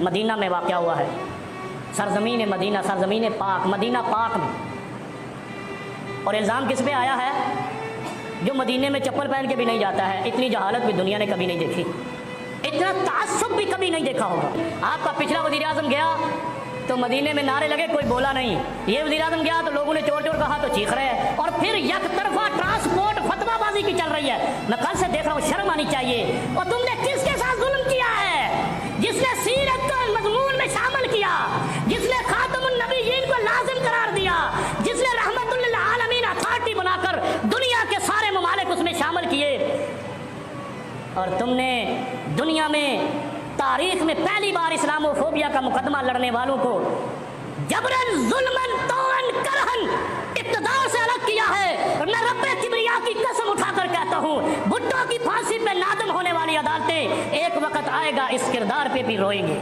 Medina में वाक़या हुआ है, सरज़मीन मदीना, सरज़मीन पाक, मदीना पाक में। और इल्ज़ाम किस पे आया है? जो मदीने में चप्पल पहन के भी नहीं जाता है। इतनी जहालत भी दुनिया ने कभी नहीं देखी, इतना तासुब भी कभी नहीं देखा होगा। आपका पिछला वज़ीर आज़म गया तो मदीने में नारे लगे, कोई बोला नहीं। ये वज़ीर आज़म गया तो लोगों ने चोर चोर कहा तो चीख रहे हैं। और फिर एक तरफा ट्रांसपोर्ट फतवाबाजी की चल रही है। मैं कल से देख रहा हूँ, शर्म आनी चाहिए। और तुमने किसके साथ जुल्म किया है? जिसने सीरत को मज़मून में शामिल किया, जिसने खातमुन नबीयीन को लाजिम करार दिया, जिसने रहमतुल लिल आलमीन अथॉरिटी बनाकर दुनिया के सारे ममालिक उसमें शामिल किए। और तुमने दुनिया में तारीख में पहली बार इस्लामोफोबिया का मुकदमा लड़ने वालों को जबरन जुल्मन तौअन करहन इक़्तिदार से अलग किया है। और मैं रब्बे किबरिया की कसम उठाकर कहता हूँ, भुट्टो की फांसी पे नादम होने वाली अदालतें एक वक्त आएगा इस किरदार पे भी रोएंगे।